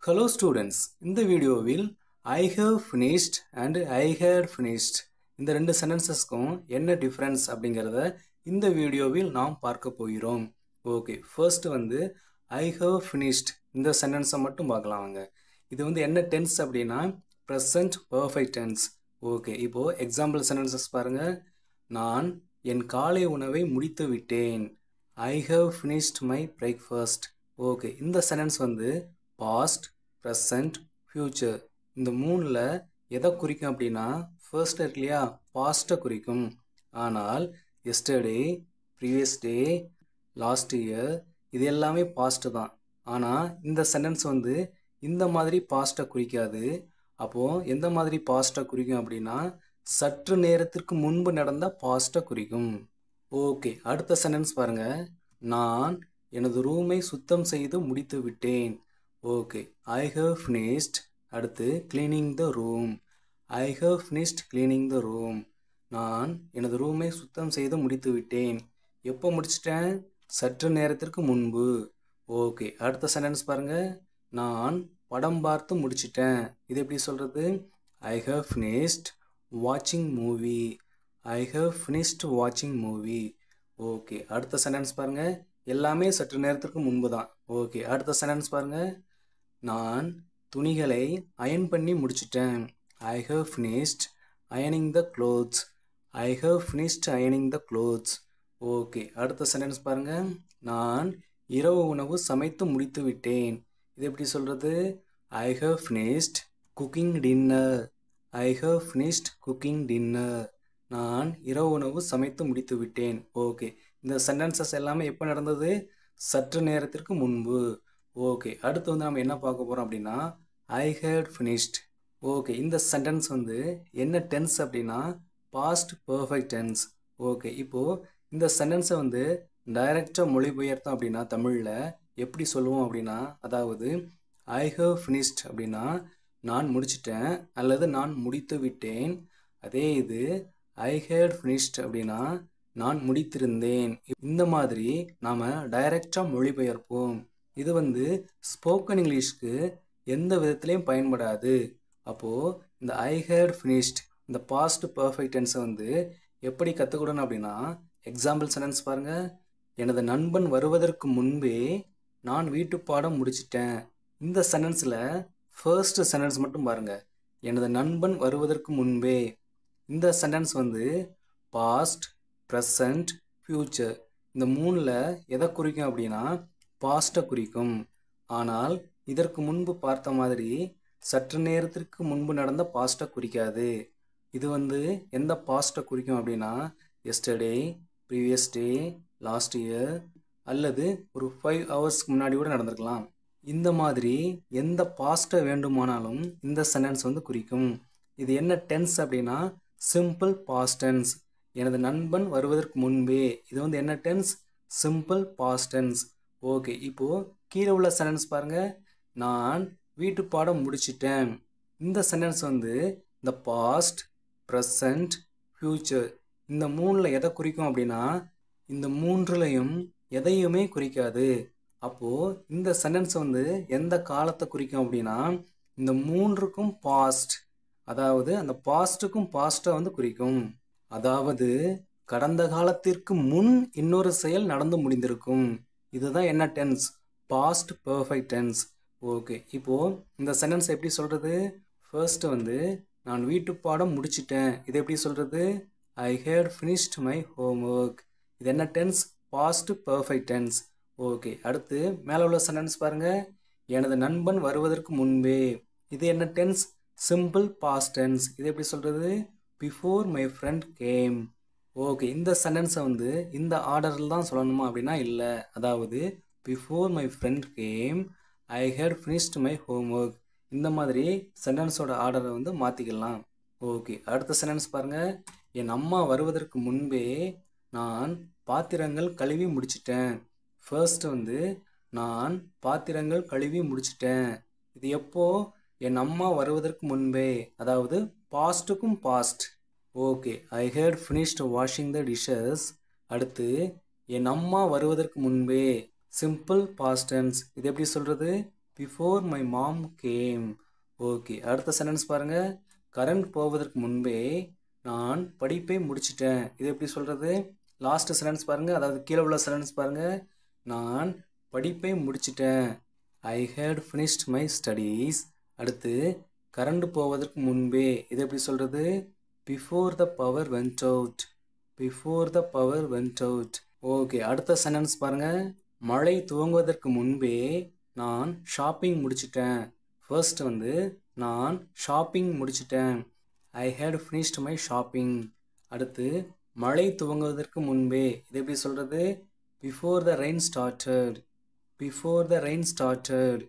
Hello students, இந்த வீடியோவில் I have finished and I had finished இந்த ரெண்டு சென்டென்சஸ்க்கும் என்ன டிஃபரன்ஸ் அப்படிங்கிறத இந்த வீடியோவில் நாம் பார்க்க போகிறோம். Okay, first I have finished இந்த சென்டென்ஸை மட்டும் பார்க்கலாம் வாங்க. இது என்ன டென்ஸ் அப்படின்னா ப்ரெசன்ட் பர்ஃபெக்ட் டென்ஸ். ஓகே, இப்போ எக்ஸாம்பிள் சென்டென்சஸ் பாருங்க. நான் என் காலை உணவை முடித்து விட்டேன். I have finished my breakfast. Okay, இந்த சென்டென்ஸ் பாஸ்ட், ப்ரெசன்ட், ஃப்யூச்சர் இந்த மூணில் எதை குறிக்கும் அப்படின்னா ஃபர்ஸ்ட் இருக்கு இல்லையா, பாஸ்ட்டை குறிக்கும். ஆனால் yesterday, previous day, last year இது எல்லாமே பாஸ்ட்டு தான். ஆனால் இந்த சென்டென்ஸ் இந்த மாதிரி பாஸ்ட்டை குறிக்காது. அப்போது எந்த மாதிரி பாஸ்ட்டை குறிக்கும் அப்படின்னா சற்று நேரத்திற்கு முன்பு நடந்த பாஸ்ட்டை குறிக்கும். ஓகே, அடுத்த சென்டென்ஸ் பாருங்கள். நான் எனது ரூமை சுத்தம் செய்து முடித்து விட்டேன். Okay, I have finished. அடுத்து cleaning the room. I have finished cleaning the room. நான் எனது ரூமை சுத்தம் செய்து முடித்து விட்டேன். எப்போ முடிச்சிட்டேன்? சற்று நேரத்திற்கு முன்பு. ஓகே, அடுத்த சென்டென்ஸ் பாருங்க. நான் படம் பார்த்து முடிச்சிட்டேன். இது எப்படி சொல்கிறது? I have finished watching movie. I have finished watching movie. Okay, அடுத்த சென்டென்ஸ் பாருங்க. எல்லாமே சற்று நேரத்திற்கு முன்பு தான். ஓகே, அடுத்த சென்டென்ஸ் பாருங்க. நான் துணிகளை அயன் பண்ணி முடிச்சிட்டேன். I have finished ironing the clothes. I have finished ironing the clothes. Okay, அடுத்த சென்டென்ஸ் பாருங்க. நான் இரவு உணவு சமைத்து முடித்து விட்டேன். இது எப்படி சொல்கிறது? I have finished cooking dinner. I have finished cooking dinner. நான் இரவு உணவு சமைத்து முடித்து விட்டேன். ஓகே, இந்த சென்டென்சஸ் எல்லாமே எப்போ நடந்தது? சற்று நேரத்திற்கு முன்பு. ஓகே, அடுத்து நம்ம என்ன பார்க்க போகிறோம் அப்படின்னா I had finished. ஓகே, இந்த சென்டென்ஸ் என்ன டென்ஸ் அப்படின்னா பாஸ்ட் பர்ஃபெக்ட் டென்ஸ். ஓகே, இப்போது இந்த சென்டென்ஸை டைரெக்டாக மொழிபெயர்த்தோம் அப்படின்னா தமிழில் எப்படி சொல்லுவோம் அப்படின்னா, அதாவது I have finished அப்படின்னா நான் முடிச்சிட்டேன் அல்லது நான் முடித்து விட்டேன். அதே இது I had finished அப்படின்னா நான் முடித்திருந்தேன். இந்த மாதிரி நாம் டைரெக்டாக மொழிபெயர்ப்போம். இது ஸ்போக்கன் இங்கிலீஷ்க்கு எந்த விதத்துலேயும் பயன்படாது. அப்போது இந்த I had finished இந்த பாஸ்ட் பர்ஃபெக்ட் டென்ஸை எப்படி கற்றுக்கிடணும் அப்படின்னா எக்ஸாம்பிள் சென்டென்ஸ் பாருங்கள். எனது நண்பன் வருவதற்கு முன்பே நான் வீட்டு பாடம் முடிச்சிட்டேன். இந்த சென்டென்ஸில் ஃபர்ஸ்ட் சென்டென்ஸ் மட்டும் பாருங்கள். எனது நண்பன் வருவதற்கு முன்பே. இந்த சென்டென்ஸ் பாஸ்ட், ப்ரெசன்ட், ஃப்யூச்சர் இந்த மூணில் எதை குறிக்கும் அப்படின்னா பாஸ்ட்டை குறிக்கும். ஆனால் இதற்கு முன்பு பார்த்த மாதிரி சற்று நேரத்திற்கு முன்பு நடந்த பாஸ்ட்டை குறிக்காது. இது எந்த பாஸ்ட்டை குறிக்கும் அப்படின்னா yesterday, previous day, last year அல்லது ஒரு 5 ஹவர்ஸ்க்கு முன்னாடி கூட நடந்திருக்கலாம். இந்த மாதிரி எந்த பாஸ்ட்டை வேண்டுமானாலும் இந்த சென்டென்ஸ் குறிக்கும். இது என்ன டென்ஸ் அப்படின்னா சிம்பிள் பாஸ்ட் டென்ஸ். எனது நண்பன் வருவதற்கு முன்பே இது என்ன tense? Simple past tense. Okay, இப்போது கீழே உள்ள சென்டென்ஸ் பாருங்கள். நான் வீட்டு பாடம் முடிச்சிட்டேன். இந்த சென்டென்ஸ் இந்த பாஸ்ட், ப்ரெசன்ட், ஃப்யூச்சர் இந்த மூணில் எதை குறிக்கும் அப்படின்னா இந்த மூன்றுலையும் எதையுமே குறிக்காது. அப்போது இந்த சென்டென்ஸ் எந்த காலத்தை குறிக்கும் அப்படின்னா இந்த மூன்றுக்கும் பாஸ்ட், அதாவது அந்த பாஸ்ட்டுக்கும் பாஸ்ட்டை குறிக்கும். அதாவது கடந்த காலத்திற்கு முன் இன்னொரு செயல் நடந்து முடிந்திருக்கும். இதுதான் என்ன tense? Past perfect tense. Okay, இப்போது இந்த சென்டென்ஸ் எப்படி சொல்கிறது? ஃபர்ஸ்ட் நான் வீட்டு பாடம் முடிச்சிட்டேன். இது எப்படி சொல்கிறது? I had finished my homework. இது என்ன tense? Past perfect tense. Okay, அடுத்து மேலே உள்ள சென்டென்ஸ் பாருங்கள். எனது நண்பன் வருவதற்கு முன்பே. இது என்ன டென்ஸ்? Simple past tense. இது எப்படி சொல்கிறது? Before my friend came. Okay, இந்த சென்டென்ஸை இந்த ஆர்டரில் தான் சொல்லணுமா அப்படின்னா இல்லை. அதாவது before my friend came I had finished my homework. இந்த மாதிரி சென்டென்ஸோட ஆர்டரை மாற்றிக்கலாம். ஓகே, அடுத்த சென்டென்ஸ் பாருங்கள். என் அம்மா வருவதற்கு முன்பே நான் பாத்திரங்கள் கழுவி முடிச்சிட்டேன். ஃபர்ஸ்ட் நான் பாத்திரங்கள் கழுவி முடிச்சிட்டேன். இது எப்போ? என் அம்மா வருவதற்கு முன்பே, அதாவது பாஸ்ட்டுக்கும் past. Okay, I had finished washing the dishes. அடுத்து என் அம்மா வருவதற்கு முன்பே, சிம்பிள் பாஸ்ட் டென்ஸ். இது எப்படி சொல்கிறது? Before my mom came. Okay, அடுத்த சென்டென்ஸ் பாருங்க. கரண்ட் போவதற்கு முன்பே நான் படிப்பை முடிச்சிட்டேன். இது எப்படி சொல்கிறது? லாஸ்ட் சென்டென்ஸ் பாருங்க, அதாவது கீழே உள்ள சென்டென்ஸ் பாருங்க. நான் படிப்பை முடிச்சிட்டேன். ஐ ஹேட் ஃபினிஷ்ட் மை ஸ்டடீஸ். அடுத்து கரண்ட் போவதற்கு முன்பே, இது எப்படி சொல்கிறது? Before the power vent out. Before the power vent out. Okay, அடுத்த சென்டென்ஸ் பாருங்க. மழை துவங்குவதற்கு முன்பே நான் ஷாப்பிங் முடிச்சிட்டேன். ஃபர்ஸ்ட் வந்து நான் ஷாப்பிங் முடிச்சிட்டேன். ஐ ஹேட் ஃபினிஷ்ட் மை ஷாப்பிங். அடுத்து மழை துவங்குவதற்கு முன்பே, இது எப்படி சொல்கிறது? Before the rain started. Before the rain started.